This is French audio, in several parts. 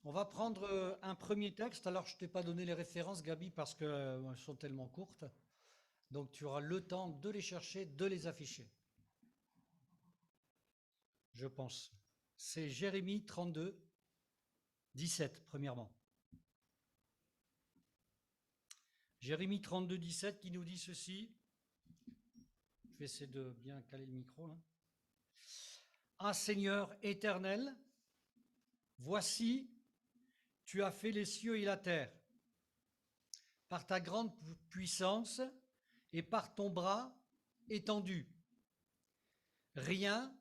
On va prendre un premier texte. Alors, je ne t'ai pas donné les références, Gabi, parce qu'elles sont tellement courtes. Donc, tu auras le temps de les chercher, de les afficher, je pense. C'est Jérémie 32, 17, premièrement. Jérémie 32, 17 qui nous dit ceci. Je vais essayer de bien caler le micro, là. Ah Seigneur éternel, voici, tu as fait les cieux et la terre. Par ta grande puissance et par ton bras étendu. Rien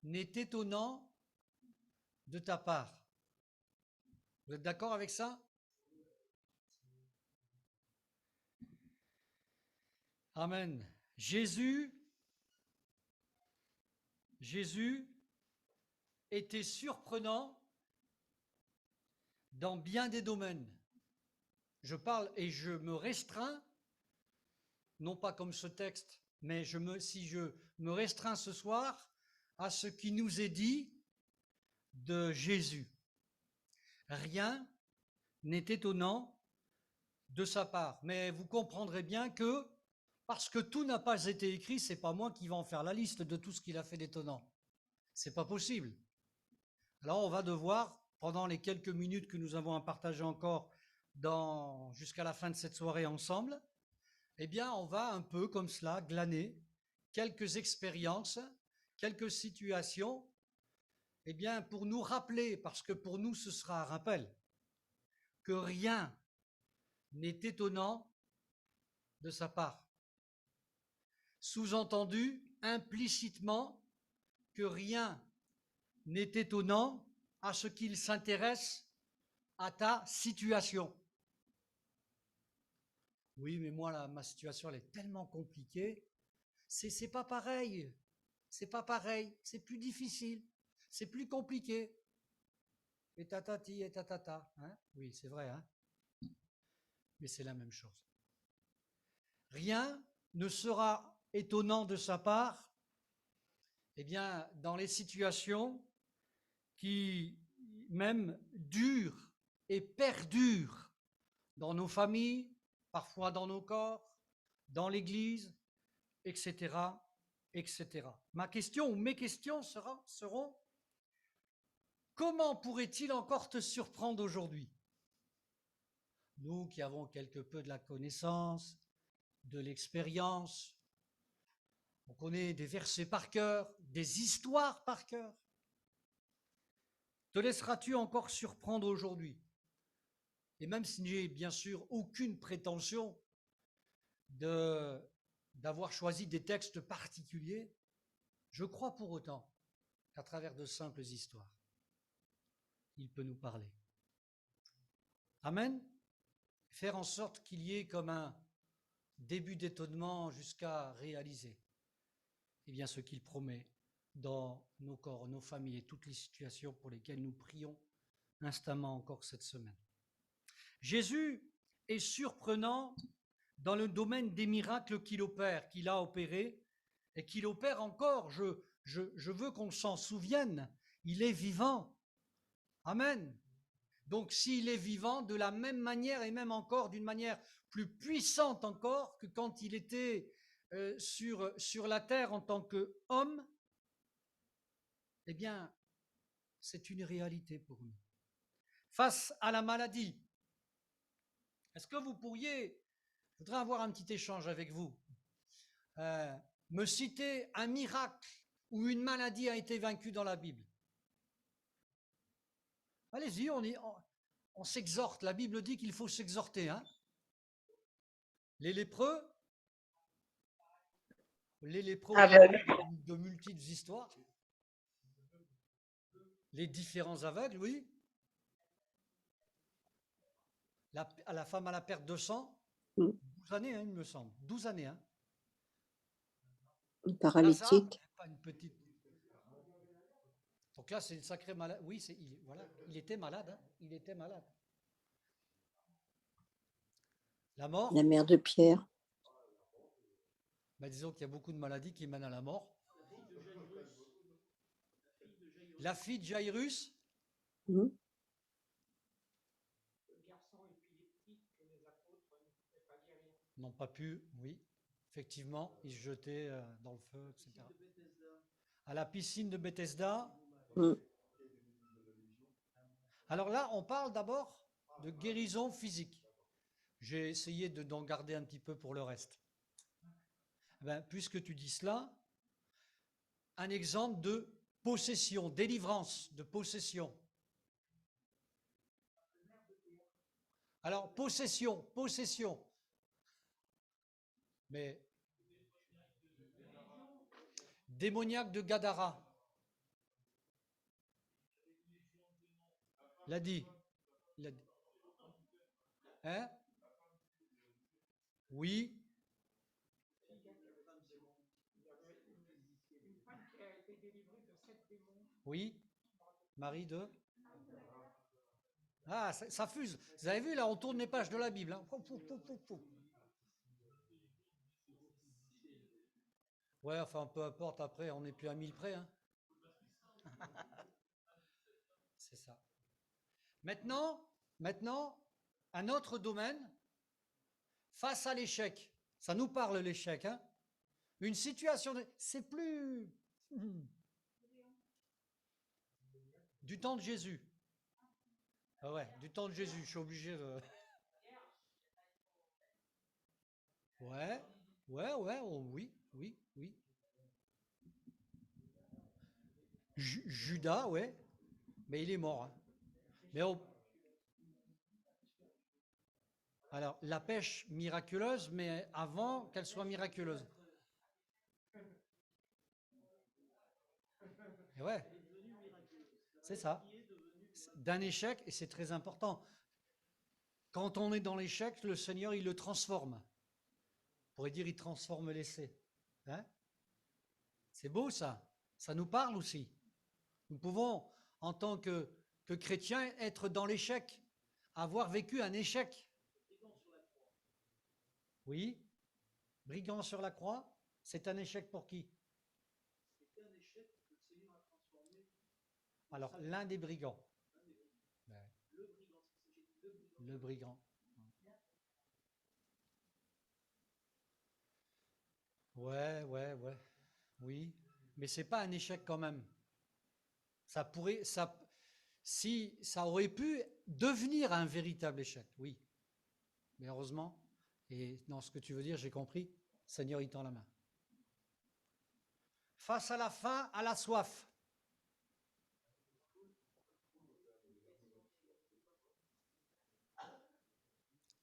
n'est étonnant de ta part. Vous êtes d'accord avec ça? Amen. Jésus était surprenant dans bien des domaines. Je parle et je me restreins, non pas comme ce texte, mais si je me restreins ce soir à ce qui nous est dit de Jésus. Rien n'est étonnant de sa part. Mais vous comprendrez bien que, parce que tout n'a pas été écrit, c'est pas moi qui vais en faire la liste de tout ce qu'il a fait d'étonnant. C'est pas possible. Alors on va devoir, pendant les quelques minutes que nous avons à partager encore jusqu'à la fin de cette soirée ensemble, eh bien on va un peu comme cela glaner quelques expériences, quelques situations, eh bien pour nous rappeler, parce que pour nous ce sera un rappel, que rien n'est étonnant de sa part. Sous-entendu, implicitement, que rien n'est étonnant à ce qu'il s'intéresse à ta situation. Oui, mais moi, là, ma situation, elle est tellement compliquée. C'est pas pareil. C'est pas pareil. C'est plus difficile. C'est plus compliqué. Et tatati et tatata. Hein? Oui, c'est vrai, hein? Mais c'est la même chose. Rien ne sera étonnant de sa part, eh bien, dans les situations qui même durent et perdurent dans nos familles, parfois dans nos corps, dans l'Église, etc., etc. Ma question ou mes questions seront comment pourrait-il encore te surprendre aujourd'hui? Nous qui avons quelque peu de la connaissance, de l'expérience, on connaît des versets par cœur, des histoires par cœur. Te laisseras-tu encore surprendre aujourd'hui? Et même si j'ai bien sûr aucune prétention d'avoir choisi des textes particuliers, je crois pour autant qu'à travers de simples histoires, il peut nous parler. Amen. Faire en sorte qu'il y ait comme un début d'étonnement jusqu'à réaliser eh bien, ce qu'il promet dans nos corps, nos familles et toutes les situations pour lesquelles nous prions instamment encore cette semaine. Jésus est surprenant dans le domaine des miracles qu'il opère, qu'il a opérés et qu'il opère encore. Je veux qu'on s'en souvienne. Il est vivant. Amen. Donc s'il est vivant, de la même manière et même encore d'une manière plus puissante encore que quand il était sur la terre en tant qu'homme, eh bien, c'est une réalité pour nous. Face à la maladie, est-ce que vous pourriez, je voudrais avoir un petit échange avec vous, me citer un miracle où une maladie a été vaincue dans la Bible? Allez-y, on s'exhorte. La Bible dit qu'il faut s'exhorter. Hein? Les lépreux, on a de multiples histoires. Les différents aveugles, oui. La femme à la perte de sang, 12 années, hein, il me semble. 12 années. Hein. Paralytique. Pas une petite. Donc là, c'est une sacrée maladie. Oui, il était malade. Hein. Il était malade. La mort. La mère de Pierre. Ben, disons qu'il y a beaucoup de maladies qui mènent à la mort. La fille de Jairus. n'ont pas pu, oui, effectivement, ils se jetaient dans le feu, etc. À la piscine de Bethesda. Mm. Alors là, on parle d'abord de guérison physique. J'ai essayé d'en garder un petit peu pour le reste. Ben, puisque tu dis cela, un exemple de possession, délivrance de possession. Alors, possession. Mais démoniaque de Gadara. L'a dit. Hein? Oui. Oui. Marie de. Ah, ça fuse. Vous avez vu, là, on tourne les pages de la Bible. Hein. Ouais, enfin, peu importe, après, on n'est plus à 1000 près. Hein. C'est ça. Maintenant, un autre domaine, face à l'échec. Ça nous parle, l'échec. Hein. Une situation, c'est plus du temps de Jésus. Ah ouais, du temps de Jésus, je suis obligé de... Ouais, oh, oui. Judas, ouais, mais il est mort. Hein. Mais alors, la pêche miraculeuse, mais avant qu'elle soit miraculeuse. Et ouais, c'est ça. D'un échec, et c'est très important. Quand on est dans l'échec, le Seigneur, il le transforme. On pourrait dire, il transforme l'essai. Hein? C'est beau ça. Ça nous parle aussi. Nous pouvons, en tant que chrétiens, être dans l'échec, avoir vécu un échec. Oui, brigand sur la croix, c'est un échec pour qui? Alors, l'un des brigands. Le brigand. Ouais. Oui, mais c'est pas un échec quand même. Si ça aurait pu devenir un véritable échec, oui. Mais heureusement, et dans ce que tu veux dire, j'ai compris, Seigneur, il tend la main. Face à la faim, à la soif.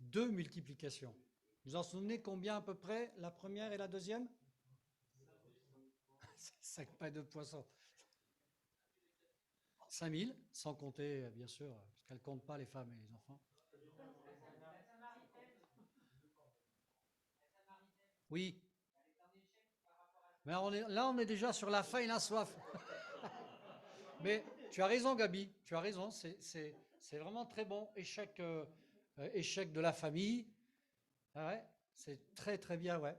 Deux multiplications. Vous en souvenez combien à peu près la première et la deuxième? 5 pains de poisson. 5000, sans compter, bien sûr, parce qu'elles ne comptent pas les femmes et les enfants. Oui. Mais là, on est déjà sur la faim et la soif. Mais tu as raison, Gabi, tu as raison, c'est vraiment très bon. Échec de la famille. Ah ouais, c'est très très bien, ouais.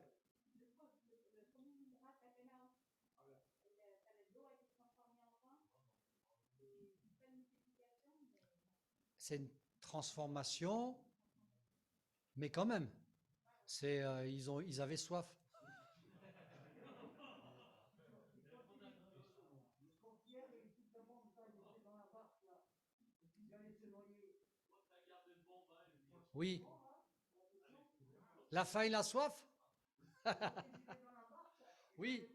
C'est une transformation, mais quand même, ils avaient soif. Oui. La faim et la soif? Oui.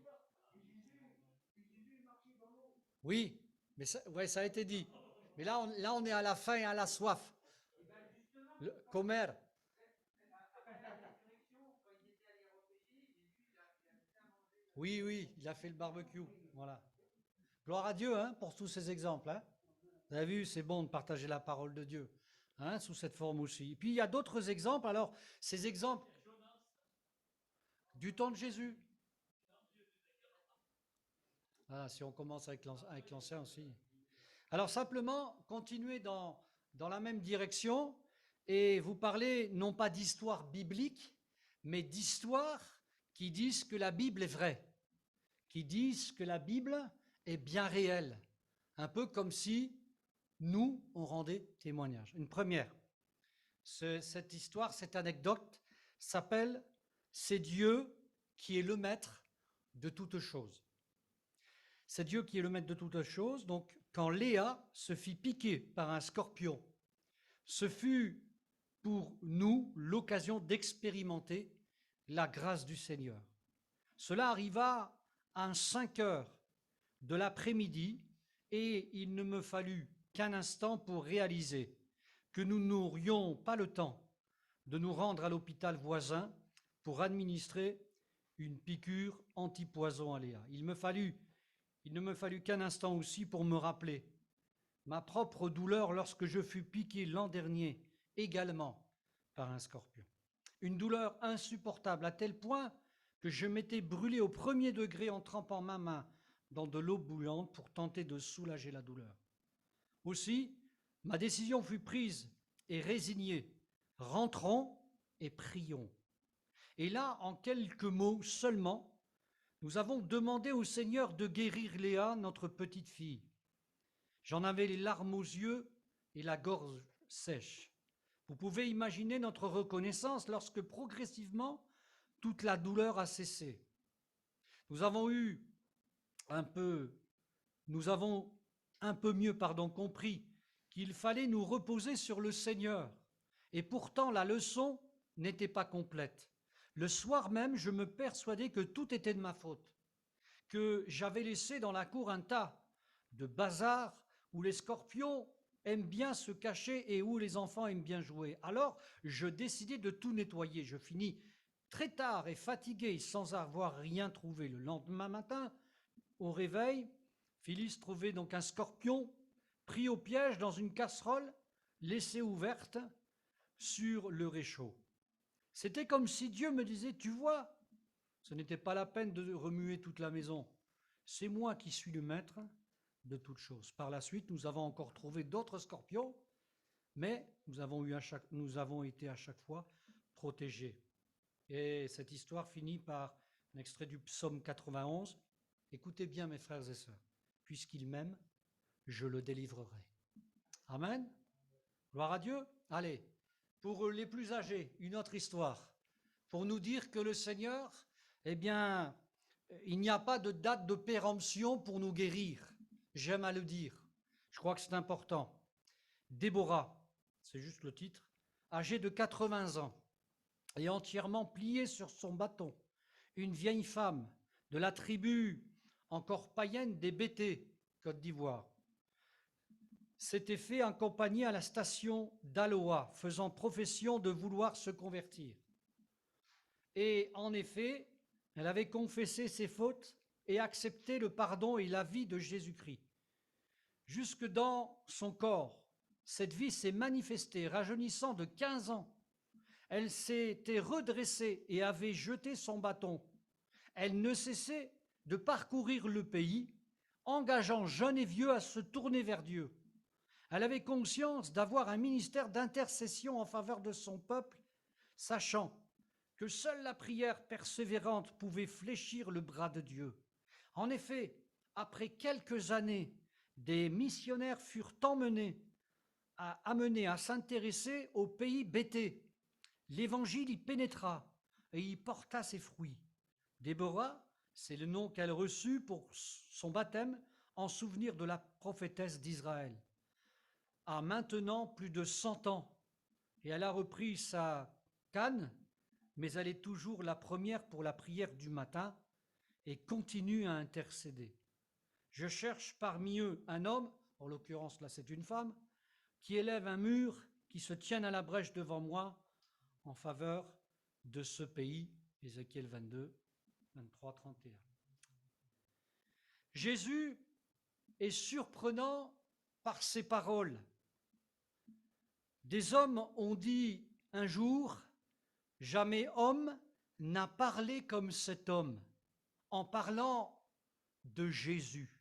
Oui, mais ça a été dit. Mais là, on est à la faim et à la soif. Comer. Oui, il a fait le barbecue. Voilà. Gloire à Dieu hein, pour tous ces exemples. Hein. Vous avez vu, c'est bon de partager la parole de Dieu hein, sous cette forme aussi. Et puis il y a d'autres exemples. Alors, ces exemples du temps de Jésus. Ah, si on commence avec l'ancien aussi. Alors simplement, continuez dans la même direction et vous parlez non pas d'histoire biblique, mais d'histoires qui disent que la Bible est vraie, qui disent que la Bible est bien réelle. Un peu comme si nous, on rendait témoignage. Une première, cette histoire, cette anecdote s'appelle « C'est Dieu qui est le maître de toutes choses ». C'est Dieu qui est le maître de toutes choses. Donc, quand Léa se fit piquer par un scorpion, ce fut pour nous l'occasion d'expérimenter la grâce du Seigneur. Cela arriva à 5 heures de l'après-midi et il ne me fallut qu'un instant pour réaliser que nous n'aurions pas le temps de nous rendre à l'hôpital voisin pour administrer une piqûre antipoison à Léa. Il ne me fallut qu'un instant aussi pour me rappeler ma propre douleur lorsque je fus piqué l'an dernier également par un scorpion. Une douleur insupportable à tel point que je m'étais brûlé au 1er degré en trempant ma main dans de l'eau bouillante pour tenter de soulager la douleur. Aussi, ma décision fut prise et résignée. Rentrons et prions. Et là, en quelques mots seulement, nous avons demandé au Seigneur de guérir Léa, notre petite fille. J'en avais les larmes aux yeux et la gorge sèche. Vous pouvez imaginer notre reconnaissance lorsque progressivement toute la douleur a cessé. Nous avons un peu mieux compris qu'il fallait nous reposer sur le Seigneur. Et pourtant, la leçon n'était pas complète. Le soir même, je me persuadais que tout était de ma faute, que j'avais laissé dans la cour un tas de bazar où les scorpions aiment bien se cacher et où les enfants aiment bien jouer. Alors, je décidai de tout nettoyer. Je finis très tard et fatigué, sans avoir rien trouvé. Le lendemain matin, au réveil, Phyllis trouvait donc un scorpion pris au piège dans une casserole, laissée ouverte sur le réchaud. C'était comme si Dieu me disait, tu vois, ce n'était pas la peine de remuer toute la maison. C'est moi qui suis le maître de toutes choses. Par la suite, nous avons encore trouvé d'autres scorpions, mais nous avons été à chaque fois protégés. Et cette histoire finit par un extrait du psaume 91. Écoutez bien, mes frères et sœurs, puisqu'il m'aime, je le délivrerai. Amen. Gloire à Dieu. Allez, pour les plus âgés, une autre histoire, pour nous dire que le Seigneur, eh bien, il n'y a pas de date de péremption pour nous guérir. J'aime à le dire. Je crois que c'est important. Déborah, c'est juste le titre, âgée de 80 ans et entièrement pliée sur son bâton, une vieille femme de la tribu encore païenne des Bétés, Côte d'Ivoire, s'était fait accompagner à la station d'Aloa, faisant profession de vouloir se convertir. Et en effet, elle avait confessé ses fautes et accepté le pardon et la vie de Jésus-Christ. Jusque dans son corps, cette vie s'est manifestée, rajeunissant de 15 ans. Elle s'était redressée et avait jeté son bâton. Elle ne cessait de parcourir le pays, engageant jeunes et vieux à se tourner vers Dieu. Elle avait conscience d'avoir un ministère d'intercession en faveur de son peuple, sachant que seule la prière persévérante pouvait fléchir le bras de Dieu. En effet, après quelques années, des missionnaires furent amenés à s'intéresser au pays Bété. L'évangile y pénétra et y porta ses fruits. Déborah, c'est le nom qu'elle reçut pour son baptême en souvenir de la prophétesse d'Israël, a maintenant plus de 100 ans et elle a repris sa canne, mais elle est toujours la première pour la prière du matin et continue à intercéder. Je cherche parmi eux un homme, en l'occurrence là c'est une femme, qui élève un mur, qui se tienne à la brèche devant moi en faveur de ce pays. Ézéchiel 22, 23, 31. Jésus est surprenant par ses paroles. Des hommes ont dit un jour, jamais homme n'a parlé comme cet homme, en parlant de Jésus.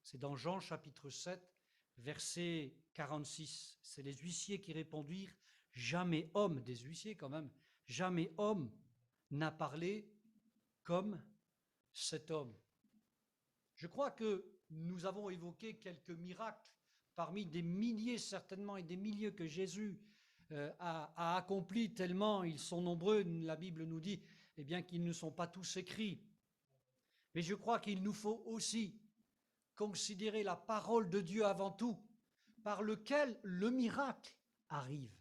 C'est dans Jean chapitre 7, verset 46. C'est les huissiers qui répondirent, jamais homme, des huissiers quand même, jamais homme n'a parlé comme cet homme. Je crois que nous avons évoqué quelques miracles parmi des milliers certainement et des milliers que Jésus a accompli tellement ils sont nombreux, la Bible nous dit eh bien, qu'ils ne sont pas tous écrits. Mais je crois qu'il nous faut aussi considérer la parole de Dieu avant tout, par lequel le miracle arrive.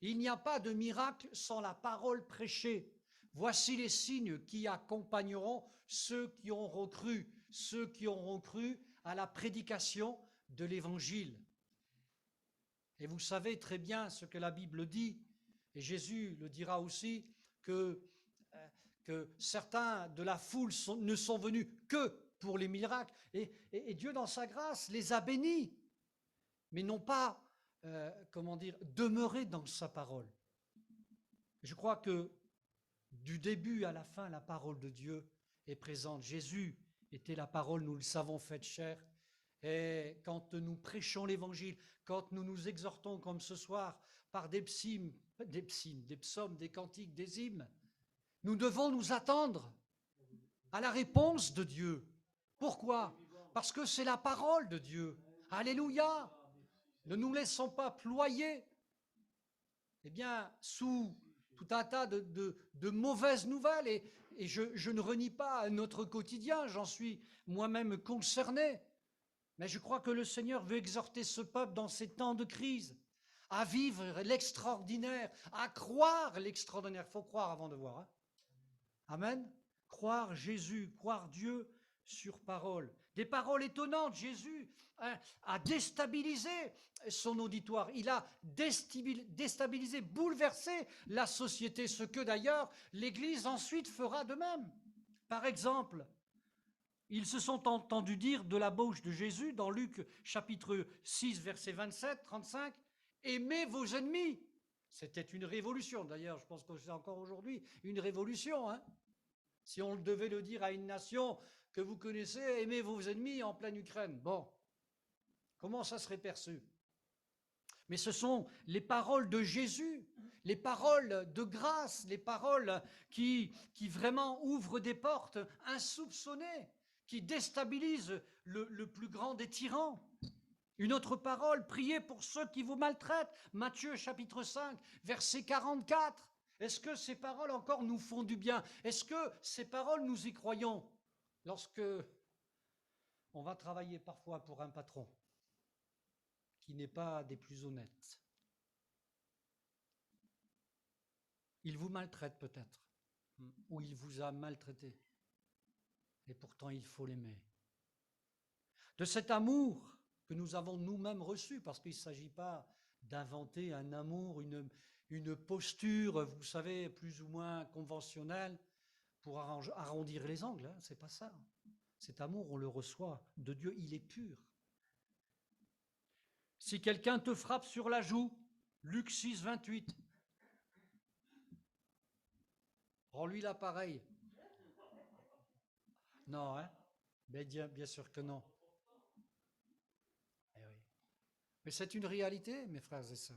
Il n'y a pas de miracle sans la parole prêchée. Voici les signes qui accompagneront ceux qui auront cru à la prédication de l'Évangile. Et vous savez très bien ce que la Bible dit, et Jésus le dira aussi, que certains de la foule ne sont venus que pour les miracles. Et Dieu, dans sa grâce, les a bénis, mais n'ont pas, demeuré dans sa parole. Je crois que du début à la fin, la parole de Dieu est présente. Jésus était la parole, nous le savons, faite chair. Et quand nous prêchons l'Évangile, quand nous nous exhortons comme ce soir par des psaumes, des cantiques, des hymnes, nous devons nous attendre à la réponse de Dieu. Pourquoi? Parce que c'est la parole de Dieu. Alléluia! Ne nous laissons pas ployer sous tout un tas de mauvaises nouvelles. Et je ne renie pas notre quotidien, j'en suis moi-même concerné. Mais je crois que le Seigneur veut exhorter ce peuple dans ces temps de crise à vivre l'extraordinaire, à croire l'extraordinaire. Il faut croire avant de voir. Hein? Amen. Croire Jésus, croire Dieu sur parole. Des paroles étonnantes. Jésus a déstabilisé son auditoire. Il a déstabilisé, bouleversé la société, ce que d'ailleurs l'Église ensuite fera de même. Par exemple, ils se sont entendus dire de la bouche de Jésus dans Luc chapitre 6, verset 27, 35, « Aimez vos ennemis ». C'était une révolution. D'ailleurs, je pense que c'est encore aujourd'hui une révolution. Hein. Si on devait le dire à une nation que vous connaissez, aimez vos ennemis en pleine Ukraine. Bon, comment ça serait perçu? Mais ce sont les paroles de Jésus, les paroles de grâce, les paroles qui vraiment ouvrent des portes insoupçonnées, qui déstabilisent le plus grand des tyrans. Une autre parole, priez pour ceux qui vous maltraitent. Matthieu chapitre 5, verset 44. Est-ce que ces paroles encore nous font du bien? Est-ce que ces paroles, nous y croyons lorsque on va travailler parfois pour un patron qui n'est pas des plus honnêtes? Il vous maltraite peut-être, ou il vous a maltraité, et pourtant il faut l'aimer. De cet amour que nous avons nous-mêmes reçu, parce qu'il ne s'agit pas d'inventer un amour, une posture, vous savez, plus ou moins conventionnelle pour arrondir les angles, hein, c'est pas ça. Cet amour, on le reçoit de Dieu, il est pur. Si quelqu'un te frappe sur la joue, Luc 6, 28, rends-lui l'appareil. Non, hein? Bien sûr que non. Eh oui. Mais c'est une réalité, mes frères et sœurs.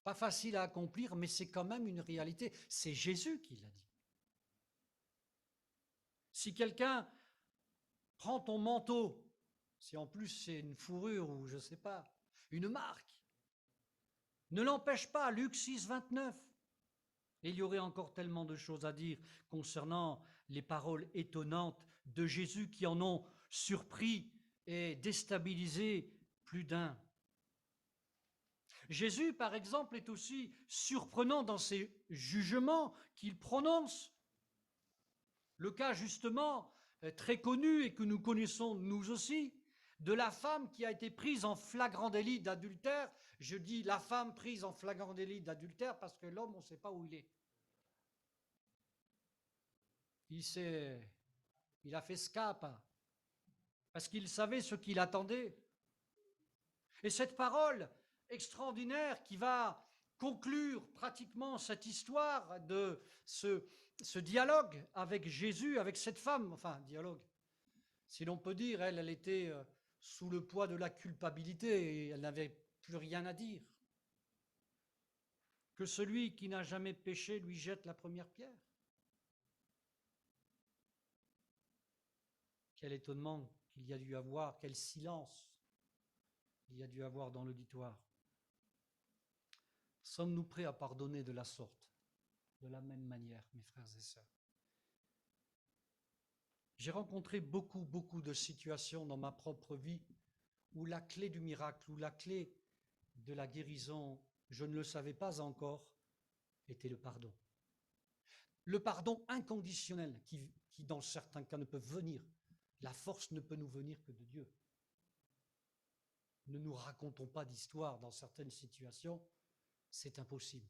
Pas facile à accomplir, mais c'est quand même une réalité. C'est Jésus qui l'a dit. Si quelqu'un prend ton manteau, si en plus c'est une fourrure ou je ne sais pas, une marque, ne l'empêche pas, Luc 6, 29. Et il y aurait encore tellement de choses à dire concernant les paroles étonnantes de Jésus qui en ont surpris et déstabilisé plus d'un. Jésus, par exemple, est aussi surprenant dans ses jugements qu'il prononce. Le cas, justement, très connu et que nous connaissons nous aussi, de la femme qui a été prise en flagrant délit d'adultère. Je dis la femme prise en flagrant délit d'adultère parce que l'homme, on ne sait pas où il est. Il a fait scapa parce qu'il savait ce qu'il attendait. Et cette parole extraordinaire qui va conclure pratiquement cette histoire de ce dialogue avec Jésus, avec cette femme, enfin dialogue, si l'on peut dire, elle était sous le poids de la culpabilité et elle n'avait plus rien à dire. Que celui qui n'a jamais péché lui jette la première pierre. Quel étonnement qu'il y a dû avoir, quel silence il y a dû avoir dans l'auditoire. Sommes-nous prêts à pardonner de la sorte, de la même manière, mes frères et sœurs? J'ai rencontré beaucoup de situations dans ma propre vie où la clé du miracle, où la clé de la guérison, je ne le savais pas encore, était le pardon. Le pardon inconditionnel qui dans certains cas ne peut venir. La force ne peut nous venir que de Dieu. Ne nous racontons pas d'histoire dans certaines situations, c'est impossible.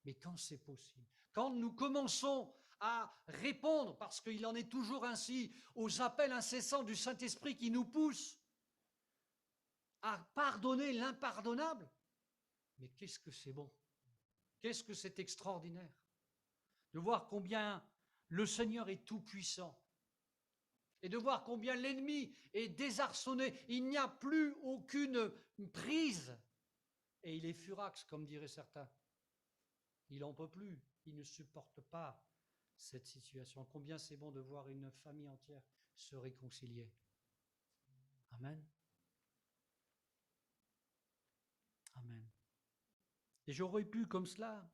Mais quand c'est possible, quand nous commençons à répondre, parce qu'il en est toujours ainsi, aux appels incessants du Saint-Esprit qui nous poussent à pardonner l'impardonnable, mais qu'est-ce que c'est bon, qu'est-ce que c'est extraordinaire de voir combien le Seigneur est tout-puissant et de voir combien l'ennemi est désarçonné. Il n'y a plus aucune prise et il est furax, comme diraient certains. Il n'en peut plus, il ne supporte pas cette situation. Combien c'est bon de voir une famille entière se réconcilier. Amen. Amen. Et j'aurais pu, comme cela,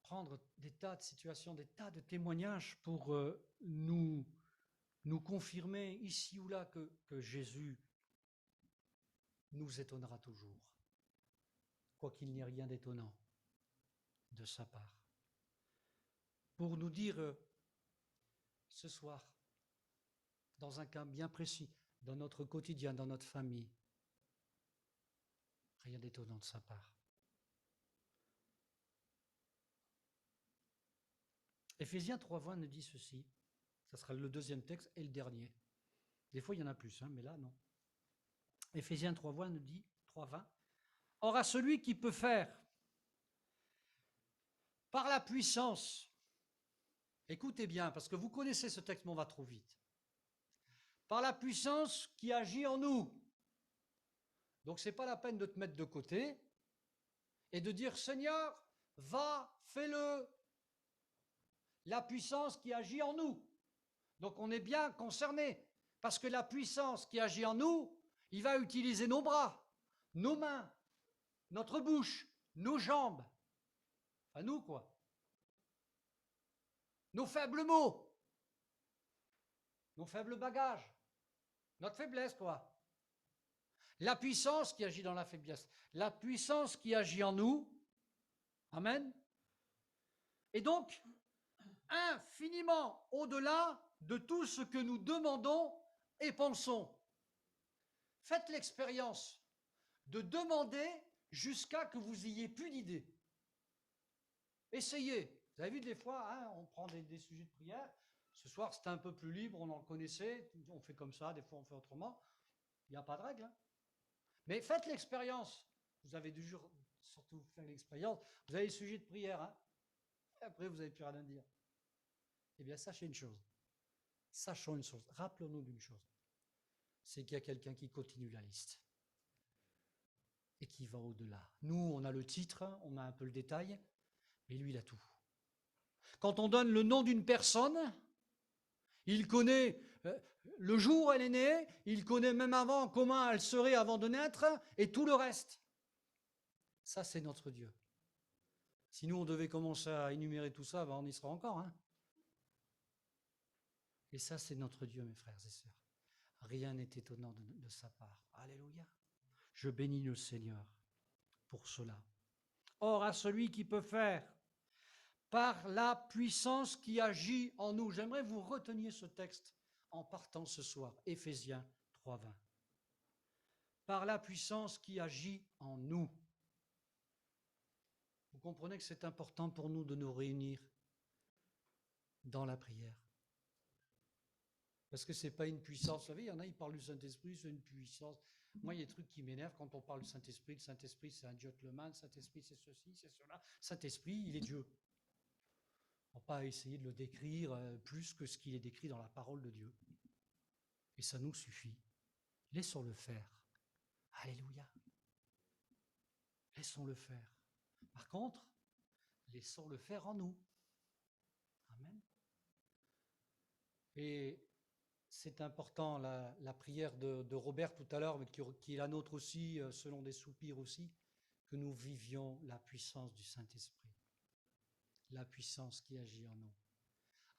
prendre des tas de situations, des tas de témoignages pour nous confirmer ici ou là que Jésus nous étonnera toujours, quoiqu'il n'y ait rien d'étonnant de sa part. Pour nous dire ce soir, dans un cas bien précis, dans notre quotidien, dans notre famille, rien d'étonnant de sa part. Éphésiens 3,20 nous dit ceci, ça sera le deuxième texte et le dernier. Des fois, il y en a plus, mais là, non. Éphésiens 3,20 nous dit, 3,20, « Or à celui qui peut faire, par la puissance, écoutez bien, parce que vous connaissez ce texte, mais on va trop vite, par la puissance qui agit en nous. » Donc, ce n'est pas la peine de te mettre de côté et de dire, « Seigneur, va, fais-le. » La puissance qui agit en nous. Donc, on est bien concerné, parce que la puissance qui agit en nous, il va utiliser nos bras, nos mains, notre bouche, nos jambes, à nous, quoi. Nos faibles mots, nos faibles bagages, notre faiblesse, quoi. La puissance qui agit dans la faiblesse, la puissance qui agit en nous, amen. Et donc, infiniment au-delà de tout ce que nous demandons et pensons. Faites l'expérience de demander jusqu'à que vous ayez plus d'idées. Essayez. Vous avez vu des fois, on prend des sujets de prière. Ce soir, c'était un peu plus libre, on en connaissait. On fait comme ça, des fois on fait autrement. Il n'y a pas de règle. Mais faites l'expérience. Vous avez du jour, surtout faire l'expérience. Vous avez le sujet de prière. Et après, vous n'avez plus rien à dire. Eh bien, sachez une chose. Sachons une chose. Rappelons-nous d'une chose. C'est qu'il y a quelqu'un qui continue la liste. Et qui va au-delà. Nous, on a le titre, on a un peu le détail, mais lui, il a tout. Quand on donne le nom d'une personne, il connaît le jour où elle est née, il connaît même avant comment elle serait avant de naître, et tout le reste. Ça, c'est notre Dieu. Si nous, on devait commencer à énumérer tout ça, on y sera encore. Et ça, c'est notre Dieu, mes frères et sœurs. Rien n'est étonnant de sa part. Alléluia. Je bénis le Seigneur pour cela. Or, à celui qui peut faire, par la puissance qui agit en nous. J'aimerais vous reteniez ce texte en partant ce soir, Éphésiens 3,20. Par la puissance qui agit en nous. Vous comprenez que c'est important pour nous de nous réunir dans la prière. Parce que ce n'est pas une puissance. Vous savez, il y en a, ils parlent du Saint-Esprit, c'est une puissance. Moi, il y a des trucs qui m'énervent quand on parle du Saint-Esprit. Le Saint-Esprit, c'est un gentleman. Le Saint-Esprit, c'est ceci, c'est cela. Le Saint-Esprit, il est Dieu. On ne va pas essayer de le décrire plus que ce qu'il est décrit dans la parole de Dieu. Et ça nous suffit. Laissons-le faire. Alléluia. Laissons-le faire. Par contre, laissons-le faire en nous. Amen. Et c'est important, la prière de Robert tout à l'heure, mais qui est la nôtre aussi, selon des soupirs aussi, que nous vivions la puissance du Saint-Esprit, la puissance qui agit en nous.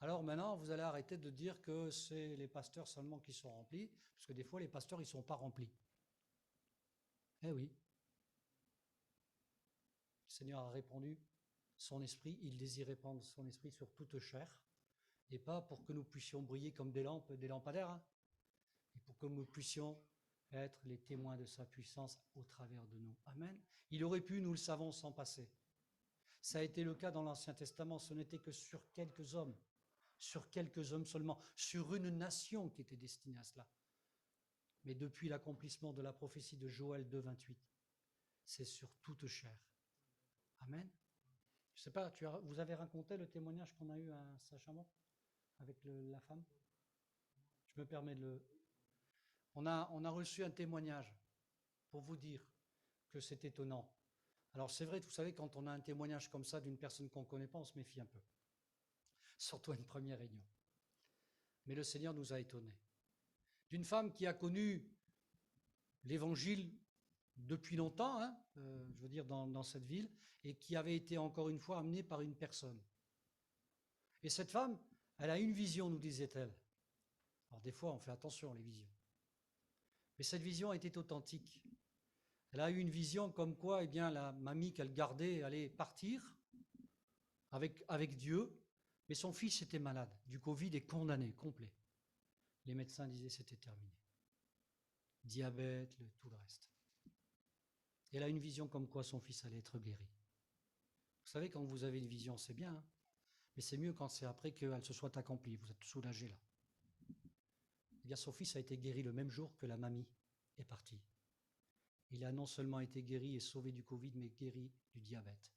Alors maintenant, vous allez arrêter de dire que c'est les pasteurs seulement qui sont remplis, parce que des fois, les pasteurs, ils ne sont pas remplis. Eh oui. Le Seigneur a répandu son esprit, il désire répandre son esprit sur toute chair, et pas pour que nous puissions briller comme des lampes, des lampadaires, hein, et pour que nous puissions être les témoins de sa puissance au travers de nous. Amen. Il aurait pu, nous le savons, s'en passer. Ça a été le cas dans l'Ancien Testament, ce n'était que sur quelques hommes seulement, sur une nation qui était destinée à cela. Mais depuis l'accomplissement de la prophétie de Joël 2, 28, c'est sur toute chair. Amen. Je ne sais pas, vous avez raconté le témoignage qu'on a eu à Saint-Chamond avec la femme? Je me permets de le... On a reçu un témoignage pour vous dire que c'est étonnant. Alors c'est vrai, vous savez, quand on a un témoignage comme ça d'une personne qu'on ne connaît pas, on se méfie un peu. Surtout à une première réunion. Mais le Seigneur nous a étonnés. D'une femme qui a connu l'évangile depuis longtemps, hein, je veux dire dans cette ville, et qui avait été encore une fois amenée par une personne. Et cette femme, elle a une vision, nous disait-elle. Alors des fois, on fait attention, les visions. Mais cette vision était authentique. Elle a eu une vision comme quoi, eh bien, la mamie qu'elle gardait allait partir avec Dieu, mais son fils était malade, du Covid, et condamné, complet. Les médecins disaient que c'était terminé. Diabète, tout le reste. Et elle a une vision comme quoi son fils allait être guéri. Vous savez, quand vous avez une vision, c'est bien, hein, mais c'est mieux quand c'est après qu'elle se soit accomplie. Vous êtes soulagé là. Eh bien, son fils a été guéri le même jour que la mamie est partie. Il a non seulement été guéri et sauvé du Covid, mais guéri du diabète.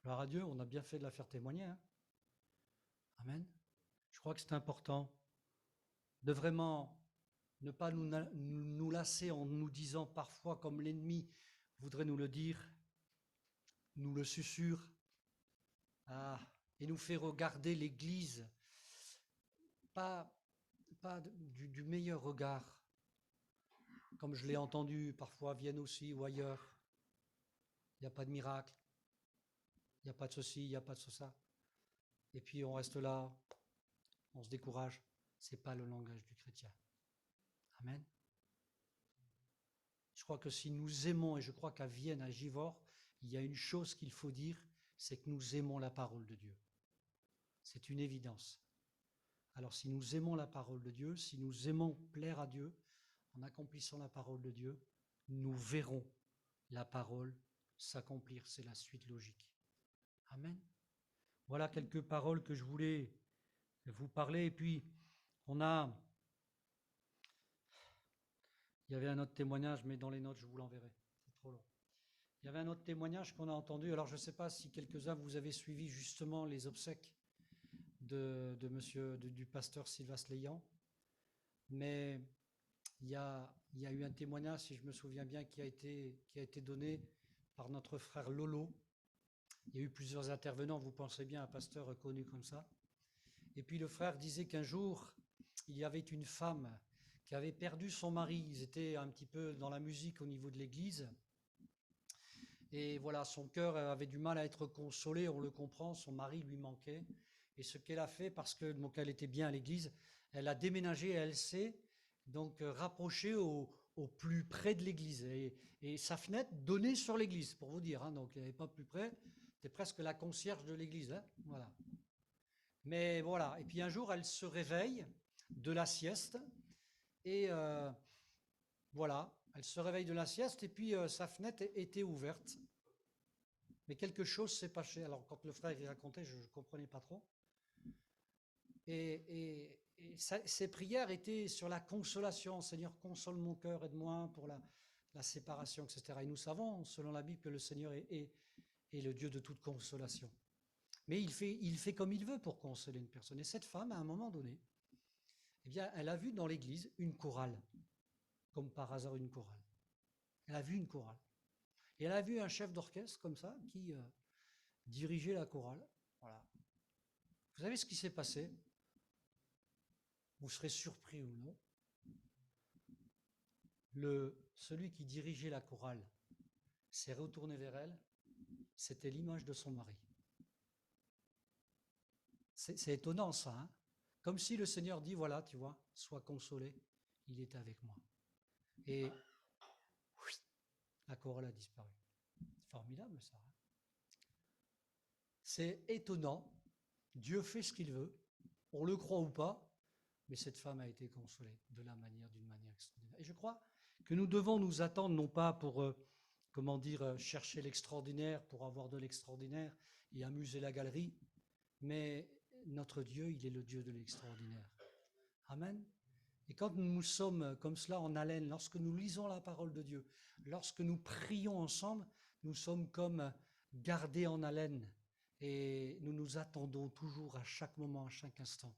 Gloire à Dieu, on a bien fait de la faire témoigner. Hein. Amen. Je crois que c'est important de vraiment ne pas nous lasser en nous disant parfois, comme l'ennemi voudrait nous le dire, nous le susurre, et nous fait regarder l'Église pas du meilleur regard, comme je l'ai entendu parfois à Vienne aussi ou ailleurs. Il n'y a pas de miracle, il n'y a pas de ceci, il n'y a pas de ça. Et puis on reste là, on se décourage. Ce n'est pas le langage du chrétien. Amen. Je crois que si nous aimons, et je crois qu'à Vienne, à Givors, il y a une chose qu'il faut dire, c'est que nous aimons la parole de Dieu. C'est une évidence. Alors si nous aimons la parole de Dieu, si nous aimons plaire à Dieu, en accomplissant la parole de Dieu, nous verrons la parole s'accomplir. C'est la suite logique. Amen. Voilà quelques paroles que je voulais vous parler. Et puis, il y avait un autre témoignage, mais dans les notes, je vous l'enverrai. C'est trop long. Il y avait un autre témoignage qu'on a entendu. Alors, je ne sais pas si quelques-uns vous avez suivi justement les obsèques du pasteur Sylvain Léan, mais il y a eu un témoignage, si je me souviens bien, qui a été donné par notre frère Lolo. Il y a eu plusieurs intervenants, vous pensez bien, un pasteur connu comme ça. Et puis le frère disait qu'un jour, il y avait une femme qui avait perdu son mari. Ils étaient un petit peu dans la musique au niveau de l'église. Et voilà, son cœur avait du mal à être consolé, on le comprend, son mari lui manquait. Et ce qu'elle a fait, parce qu'elle était bien à l'église, elle a déménagé, elle s'est donc rapprochée au plus près de l'église. Et sa fenêtre donnait sur l'église, pour vous dire. Hein, donc elle n'avait pas plus près, c'était presque la concierge de l'église. Hein, voilà. Mais voilà, et puis un jour, elle se réveille de la sieste, et voilà, elle se réveille de la sieste, et puis sa fenêtre était ouverte. Mais quelque chose s'est passé. Alors, quand le frère y racontait, je ne comprenais pas trop. Et ses prières étaient sur la consolation. Seigneur, console mon cœur, aide-moi pour la séparation, etc. Et nous savons, selon la Bible, que le Seigneur est le Dieu de toute consolation. Mais il fait comme il veut pour consoler une personne. Et cette femme, à un moment donné, eh bien, elle a vu dans l'église une chorale, comme par hasard une chorale. Elle a vu une chorale. Et elle a vu un chef d'orchestre comme ça qui dirigeait la chorale. Voilà. Vous savez ce qui s'est passé? vous serez surpris ou non, celui qui dirigeait la chorale s'est retourné vers elle, c'était l'image de son mari. C'est étonnant ça, hein? Comme si le Seigneur dit, voilà, tu vois, sois consolé, il est avec moi. Et oui, la chorale a disparu. C'est formidable ça. Hein? C'est étonnant, Dieu fait ce qu'il veut, on le croit ou pas, mais cette femme a été consolée d'une manière extraordinaire. Et je crois que nous devons nous attendre, non pas pour, chercher l'extraordinaire, pour avoir de l'extraordinaire et amuser la galerie, mais notre Dieu, il est le Dieu de l'extraordinaire. Amen. Et quand nous sommes comme cela en haleine, lorsque nous lisons la parole de Dieu, lorsque nous prions ensemble, nous sommes comme gardés en haleine et nous nous attendons toujours à chaque moment, à chaque instant,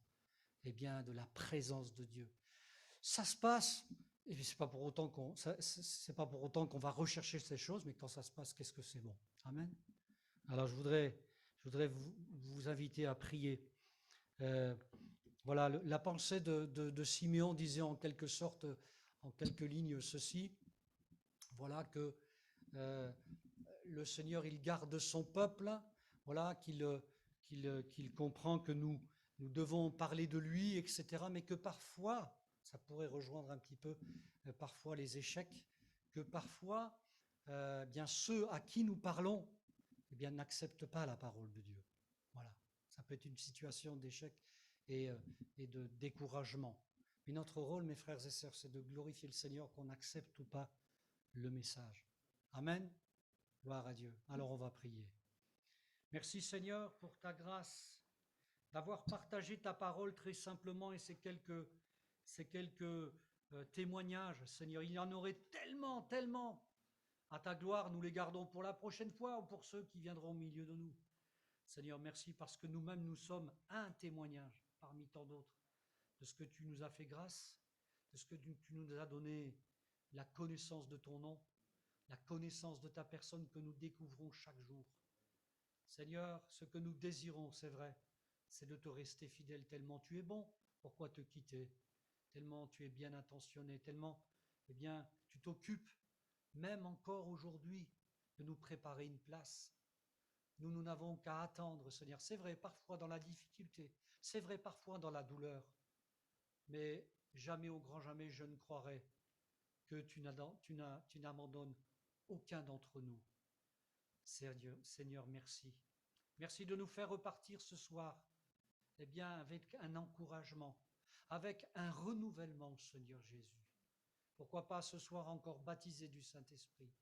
eh bien, de la présence de Dieu. Ça se passe, et c'est pas pour autant qu'on va rechercher ces choses, mais quand ça se passe, qu'est-ce que c'est bon. Amen. Alors je voudrais vous inviter à prier. Voilà, la pensée de Siméon disait en quelque sorte, en quelques lignes, ceci. Voilà que le Seigneur, il garde son peuple. Voilà, qu'il comprend que nous devons parler de lui, etc. Mais que parfois, ça pourrait rejoindre un petit peu parfois les échecs, que parfois, bien ceux à qui nous parlons, eh bien n'acceptent pas la parole de Dieu. Voilà, ça peut être une situation d'échec et de découragement. Mais notre rôle, mes frères et sœurs, c'est de glorifier le Seigneur, qu'on accepte ou pas le message. Amen. Gloire à Dieu. Alors on va prier. Merci Seigneur pour ta grâce, d'avoir partagé ta parole très simplement et ces quelques témoignages, Seigneur. Il y en aurait tellement, tellement. À ta gloire, nous les gardons pour la prochaine fois ou pour ceux qui viendront au milieu de nous. Seigneur, merci parce que nous-mêmes, nous sommes un témoignage parmi tant d'autres de ce que tu nous as fait grâce, de ce que tu nous as donné la connaissance de ton nom, la connaissance de ta personne que nous découvrons chaque jour. Seigneur, ce que nous désirons, c'est vrai, c'est de te rester fidèle tellement tu es bon. Pourquoi te quitter? Tellement tu es bien intentionné, tellement, eh bien, tu t'occupes, même encore aujourd'hui, de nous préparer une place. Nous n'avons qu'à attendre, Seigneur. C'est vrai, parfois dans la difficulté, c'est vrai, parfois dans la douleur, mais jamais, au grand jamais, je ne croirais que tu n'abandonnes aucun d'entre nous. Seigneur, merci. Merci de nous faire repartir ce soir, eh bien, avec un encouragement, avec un renouvellement, Seigneur Jésus. Pourquoi pas ce soir encore baptisé du Saint-Esprit?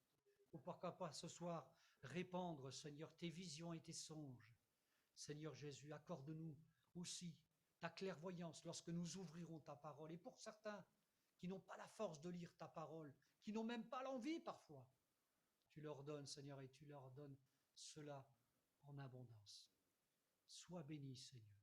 Ou pourquoi pas ce soir répandre, Seigneur, tes visions et tes songes. Seigneur Jésus, accorde-nous aussi ta clairvoyance lorsque nous ouvrirons ta parole. Et pour certains qui n'ont pas la force de lire ta parole, qui n'ont même pas l'envie parfois, tu leur donnes, Seigneur, et tu leur donnes cela en abondance. Sois béni, Seigneur.